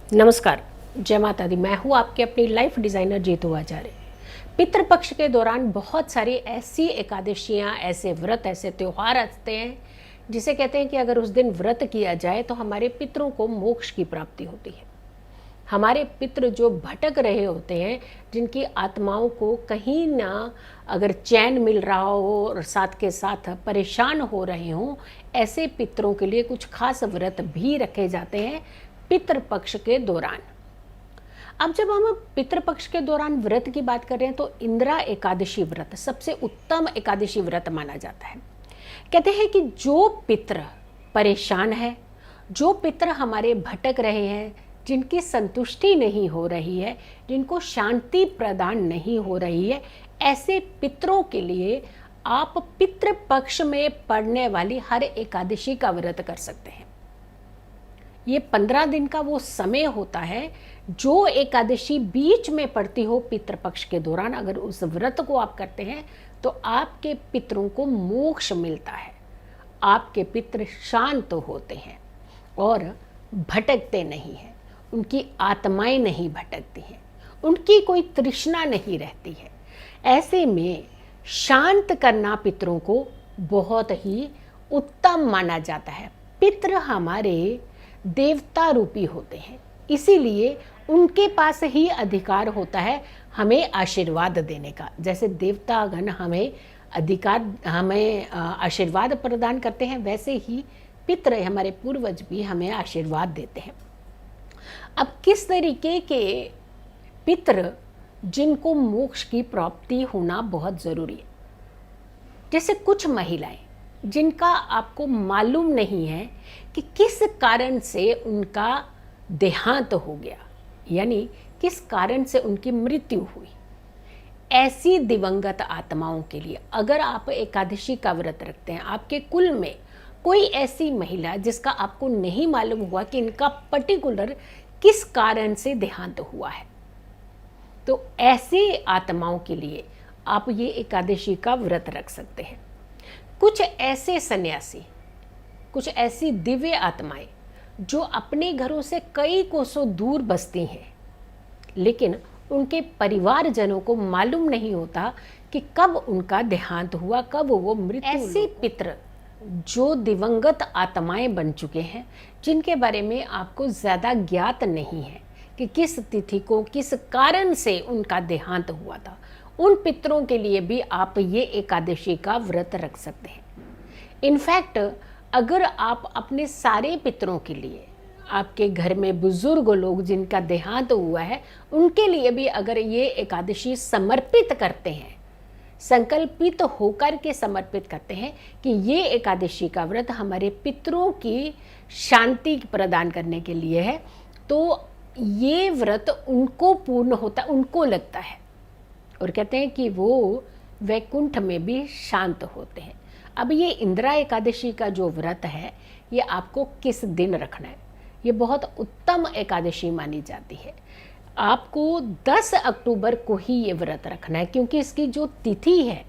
नमस्कार, जय माता दी। मैं हूँ आपके अपनी लाइफ डिज़ाइनर जीतू आचार्य। पितृपक्ष के दौरान बहुत सारी ऐसी एकादशियाँ, ऐसे व्रत, ऐसे त्यौहार आते हैं जिसे कहते हैं कि अगर उस दिन व्रत किया जाए तो हमारे पितरों को मोक्ष की प्राप्ति होती है। हमारे पितृ जो भटक रहे होते हैं, जिनकी आत्माओं को कहीं ना अगर चैन मिल रहा हो और साथ के साथ परेशान हो रहे हों, ऐसे पितरों के लिए कुछ खास व्रत भी रखे जाते हैं पितृपक्ष के दौरान। अब जब हम पितृपक्ष के दौरान व्रत की बात कर रहे हैं तो इंदिरा एकादशी व्रत सबसे उत्तम एकादशी व्रत माना जाता है। कहते हैं कि जो पितृ परेशान है, जो पितृ हमारे भटक रहे हैं, जिनकी संतुष्टि नहीं हो रही है, जिनको शांति प्रदान नहीं हो रही है, ऐसे पितरों के लिए आप पितृपक्ष में पड़ने वाली हर एकादशी का व्रत कर सकते हैं। ये 15 दिन का वो समय होता है जो एकादशी बीच में पड़ती हो पितृपक्ष के दौरान, अगर उस व्रत को आप करते हैं तो आपके पितरों को मोक्ष मिलता है। आपके पितृ शांत होते हैं और भटकते नहीं हैं, उनकी आत्माएं नहीं भटकती हैं, उनकी कोई तृष्णा नहीं रहती है। ऐसे में शांत करना पितरों को बहुत ही उत्तम माना जाता है। पितृ हमारे देवता रूपी होते हैं, इसीलिए उनके पास ही अधिकार होता है हमें आशीर्वाद देने का। जैसे देवतागण हमें आशीर्वाद प्रदान करते हैं, वैसे ही पितृ हमारे पूर्वज भी हमें आशीर्वाद देते हैं। अब किस तरीके के पितृ जिनको मोक्ष की प्राप्ति होना बहुत ज़रूरी है, जैसे कुछ महिलाएं जिनका आपको मालूम नहीं है कि किस कारण से उनका देहांत हो गया, यानी किस कारण से उनकी मृत्यु हुई, ऐसी दिवंगत आत्माओं के लिए अगर आप एकादशी का व्रत रखते हैं, आपके कुल में कोई ऐसी महिला जिसका आपको नहीं मालूम हुआ कि इनका पर्टिकुलर किस कारण से देहांत हुआ है, तो ऐसे आत्माओं के लिए आप ये एकादशी का व्रत रख सकते हैं। कुछ ऐसे सन्यासी, कुछ ऐसी दिव्य आत्माएं जो अपने घरों से कई कोसों दूर बसती हैं, लेकिन उनके परिवारजनों को मालूम नहीं होता कि कब उनका देहांत हुआ, कब वो मृत्यु। ऐसे पितृ जो दिवंगत आत्माएं बन चुके हैं, जिनके बारे में आपको ज़्यादा ज्ञात नहीं है कि किस तिथि को किस कारण से उनका देहांत हुआ था, उन पितरों के लिए भी आप ये एकादशी का व्रत रख सकते हैं। इनफैक्ट अगर आप अपने सारे पितरों के लिए, आपके घर में बुजुर्ग लोग जिनका देहांत हुआ है, उनके लिए भी अगर ये एकादशी समर्पित करते हैं, संकल्पित होकर के समर्पित करते हैं कि ये एकादशी का व्रत हमारे पितरों की शांति प्रदान करने के लिए है, तो ये व्रत उनको पूर्ण होता, उनको लगता है और कहते हैं कि वो वैकुंठ में भी शांत होते हैं। अब ये इंदिरा एकादशी का जो व्रत है, ये आपको किस दिन रखना है? ये बहुत उत्तम एकादशी मानी जाती है। आपको 10 अक्टूबर को ही ये व्रत रखना है, क्योंकि इसकी जो तिथि है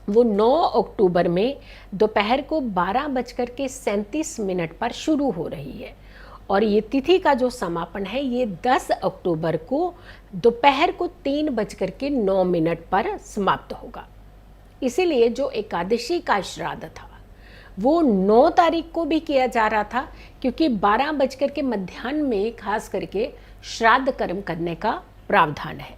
वो 9 अक्टूबर में दोपहर को 12:37 पर शुरू हो रही है और ये तिथि का जो समापन है ये 10 अक्टूबर को दोपहर को 3:09 पर समाप्त होगा। इसीलिए जो एकादशी का श्राद्ध था वो 9 तारीख को भी किया जा रहा था, क्योंकि 12 मध्याह्न में खास करके श्राद्ध कर्म करने का प्रावधान है।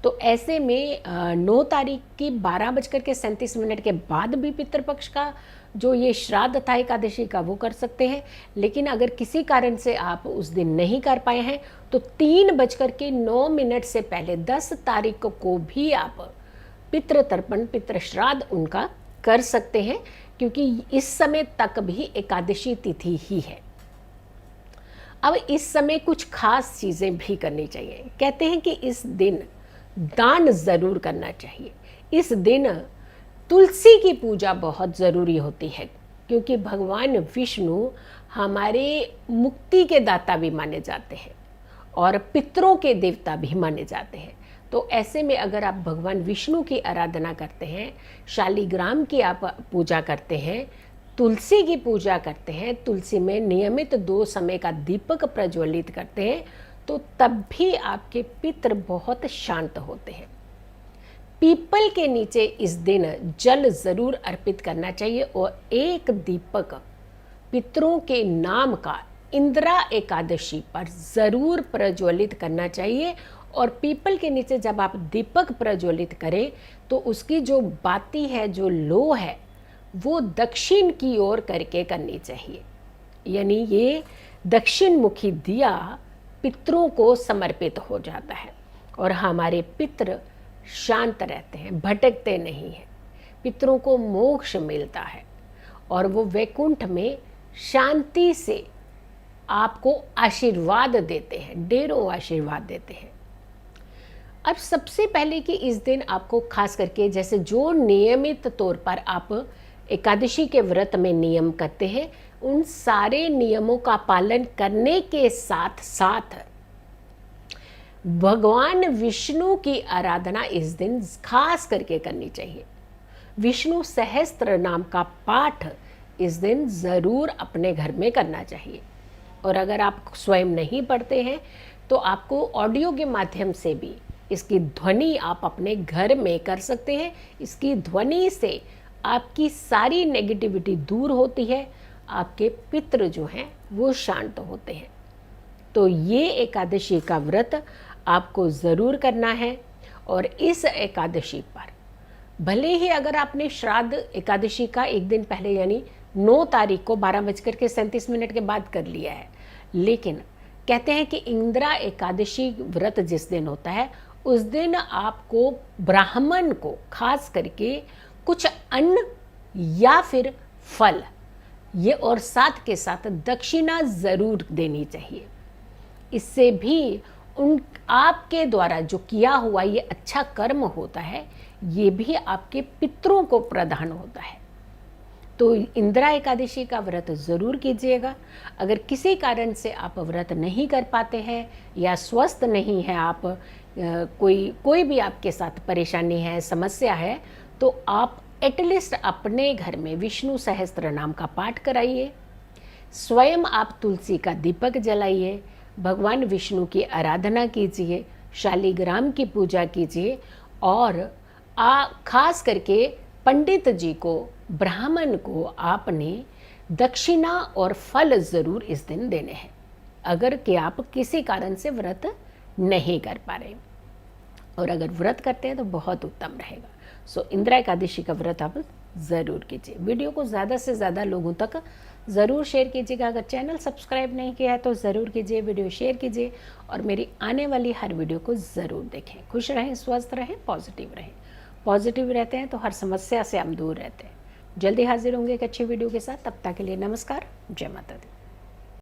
तो ऐसे में 9 तारीख की 12:37 के बाद भी पितृपक्ष का जो ये श्राद्ध था एकादशी का वो कर सकते हैं। लेकिन अगर किसी कारण से आप उस दिन नहीं कर पाए हैं तो 3:09 से पहले 10 तारीख को भी आप पितृतर्पण, पितृश्राद्ध उनका कर सकते हैं, क्योंकि इस समय तक भी एकादशी तिथि ही है। अब इस समय कुछ खास चीज़ें भी करनी चाहिए। कहते हैं कि इस दिन दान ज़रूर करना चाहिए। इस दिन तुलसी की पूजा बहुत ज़रूरी होती है, क्योंकि भगवान विष्णु हमारे मुक्ति के दाता भी माने जाते हैं और पितरों के देवता भी माने जाते हैं। तो ऐसे में अगर आप भगवान विष्णु की आराधना करते हैं, शालिग्राम की आप पूजा करते हैं, तुलसी की पूजा करते हैं, तुलसी में नियमित 2 समय का दीपक प्रज्वलित करते हैं, तो तब भी आपके पितृ बहुत शांत होते हैं। पीपल के नीचे इस दिन जल जरूर अर्पित करना चाहिए और एक दीपक पितरों के नाम का इंदिरा एकादशी पर जरूर प्रज्वलित करना चाहिए। और पीपल के नीचे जब आप दीपक प्रज्वलित करें तो उसकी जो बाती है, जो लो है, वो दक्षिण की ओर करके करनी चाहिए। यानी ये दक्षिण मुखी दिया पितरों को समर्पित हो जाता है और हमारे पितृ शांत रहते हैं, भटकते नहीं हैं, पितरों को मोक्ष मिलता है और वो वैकुंठ में शांति से आपको आशीर्वाद देते हैं, ढेरों आशीर्वाद देते हैं। अब सबसे पहले कि इस दिन आपको खास करके जैसे जो नियमित तौर पर आप एकादशी के व्रत में नियम करते हैं, उन सारे नियमों का पालन करने के साथ साथ भगवान विष्णु की आराधना इस दिन खास करके करनी चाहिए। विष्णु सहस्त्र नाम का पाठ इस दिन ज़रूर अपने घर में करना चाहिए। और अगर आप स्वयं नहीं पढ़ते हैं तो आपको ऑडियो के माध्यम से भी इसकी ध्वनि आप अपने घर में कर सकते हैं। इसकी ध्वनि से आपकी सारी नेगेटिविटी दूर होती है, आपके पितृ जो हैं वो शांत होते हैं। तो ये एकादशी का व्रत आपको ज़रूर करना है। और इस एकादशी पर भले ही अगर आपने श्राद्ध एकादशी का एक दिन पहले यानी 9 तारीख को 12:37 के बाद कर लिया है, लेकिन कहते हैं कि इंदिरा एकादशी व्रत जिस दिन होता है उस दिन आपको ब्राह्मण को खास करके कुछ अन्न या फिर फल ये और साथ के साथ दक्षिणा ज़रूर देनी चाहिए। इससे भी उन आपके द्वारा जो किया हुआ ये अच्छा कर्म होता है, ये भी आपके पितरों को प्रदान होता है। तो इंदिरा एकादशी का व्रत ज़रूर कीजिएगा। अगर किसी कारण से आप व्रत नहीं कर पाते हैं या स्वस्थ नहीं है आप, कोई भी आपके साथ परेशानी है, समस्या है, तो आप एटलीस्ट अपने घर में विष्णु सहस्त्र नाम का पाठ कराइए, स्वयं आप तुलसी का दीपक जलाइए, भगवान विष्णु की आराधना कीजिए, शालिग्राम की पूजा कीजिए और खास करके पंडित जी को, ब्राह्मण को आपने दक्षिणा और फल ज़रूर इस दिन देने हैं अगर कि आप किसी कारण से व्रत नहीं कर पा रहे। और अगर व्रत करते हैं तो बहुत उत्तम रहेगा। सो इंदिरा एकादशी का व्रत आप ज़रूर कीजिए। वीडियो को ज़्यादा से ज़्यादा लोगों तक ज़रूर शेयर कीजिएगा। अगर चैनल सब्सक्राइब नहीं किया है तो ज़रूर कीजिए, वीडियो शेयर कीजिए और मेरी आने वाली हर वीडियो को ज़रूर देखें। खुश रहें, स्वस्थ रहें, पॉजिटिव रहें। पॉजिटिव रहते हैं तो हर समस्या से हम दूर रहते हैं। जल्दी हाजिर होंगे एक अच्छी वीडियो के साथ। तब तक के लिए नमस्कार, जय माता दी।